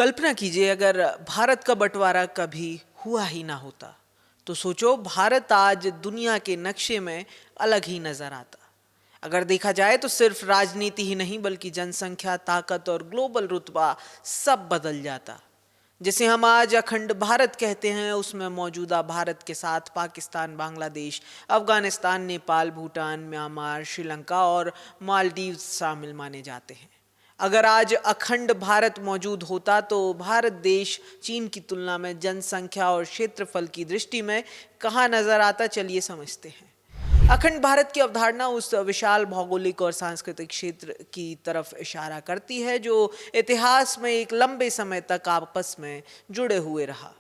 कल्पना कीजिए अगर भारत का बंटवारा कभी हुआ ही ना होता तो सोचो भारत आज दुनिया के नक्शे में अलग ही नजर आता। अगर देखा जाए तो सिर्फ राजनीति ही नहीं बल्कि जनसंख्या, ताकत और ग्लोबल रुतबा सब बदल जाता। जिसे हम आज अखंड भारत कहते हैं उसमें मौजूदा भारत के साथ पाकिस्तान, बांग्लादेश, अफगानिस्तान, नेपाल, भूटान, म्यांमार, श्रीलंका और मालदीव शामिल माने जाते हैं। अगर आज अखंड भारत मौजूद होता तो भारत देश चीन की तुलना में जनसंख्या और क्षेत्रफल की दृष्टि में कहाँ नजर आता, चलिए समझते हैं। अखंड भारत की अवधारणा उस विशाल भौगोलिक और सांस्कृतिक क्षेत्र की तरफ इशारा करती है जो इतिहास में एक लंबे समय तक आपस में जुड़े हुए रहा।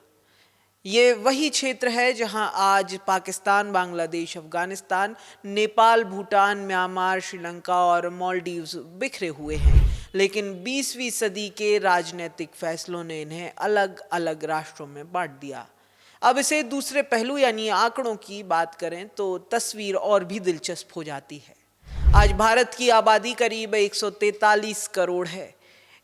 ये वही क्षेत्र है जहां आज पाकिस्तान, बांग्लादेश, अफगानिस्तान, नेपाल, भूटान, म्यांमार, श्रीलंका और मालदीव्स बिखरे हुए हैं। लेकिन 20वीं सदी के राजनीतिक फैसलों ने इन्हें अलग अलग राष्ट्रों में बांट दिया। अब इसे दूसरे पहलू यानी आंकड़ों की बात करें तो तस्वीर और भी दिलचस्प हो जाती है। आज भारत की आबादी करीब 143 करोड़ है।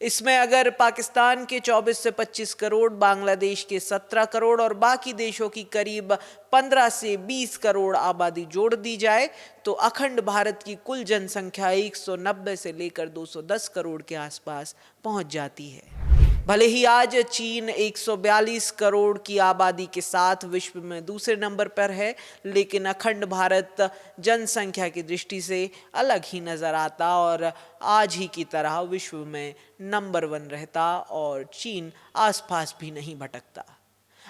इसमें अगर पाकिस्तान के 24 से 25 करोड़, बांग्लादेश के 17 करोड़ और बाकी देशों की करीब 15 से 20 करोड़ आबादी जोड़ दी जाए तो अखंड भारत की कुल जनसंख्या 190 से लेकर 210 करोड़ के आसपास पहुंच जाती है। भले ही आज चीन 142 करोड़ की आबादी के साथ विश्व में दूसरे नंबर पर है, लेकिन अखंड भारत जनसंख्या की दृष्टि से अलग ही नजर आता और आज ही की तरह विश्व में नंबर 1 रहता और चीन आसपास भी नहीं भटकता।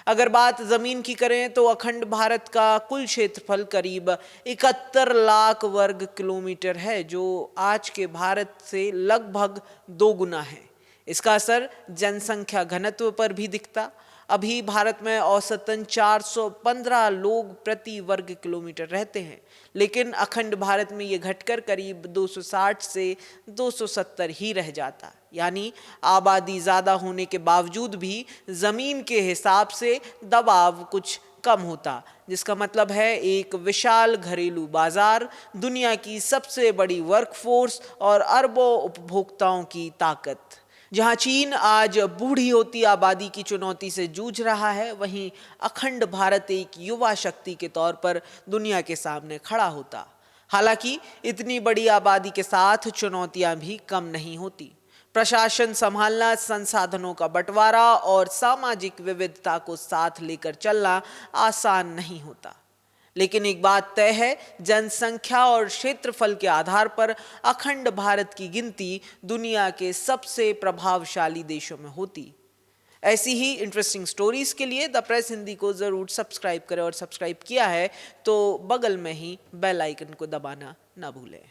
अगर बात जमीन की करें तो अखंड भारत का कुल क्षेत्रफल करीब 71 लाख वर्ग किलोमीटर है, जो आज के भारत से लगभग 2 गुना है। इसका असर जनसंख्या घनत्व पर भी दिखता। अभी भारत में औसतन 415 लोग प्रति वर्ग किलोमीटर रहते हैं, लेकिन अखंड भारत में ये घटकर करीब 260 से 270 ही रह जाता। यानी आबादी ज़्यादा होने के बावजूद भी ज़मीन के हिसाब से दबाव कुछ कम होता, जिसका मतलब है एक विशाल घरेलू बाजार, दुनिया की सबसे बड़ी वर्कफोर्स और अरबों उपभोक्ताओं की ताकत। जहां चीन आज बूढ़ी होती आबादी की चुनौती से जूझ रहा है, वहीं अखंड भारत एक युवा शक्ति के तौर पर दुनिया के सामने खड़ा होता। हालांकि इतनी बड़ी आबादी के साथ चुनौतियां भी कम नहीं होती। प्रशासन संभालना, संसाधनों का बंटवारा और सामाजिक विविधता को साथ लेकर चलना आसान नहीं होता। लेकिन एक बात तय है, जनसंख्या और क्षेत्रफल के आधार पर अखंड भारत की गिनती दुनिया के सबसे प्रभावशाली देशों में होती। ऐसी ही इंटरेस्टिंग स्टोरीज के लिए द प्रेस हिंदी को जरूर सब्सक्राइब करें और सब्सक्राइब किया है तो बगल में ही बेल आइकन को दबाना ना भूलें।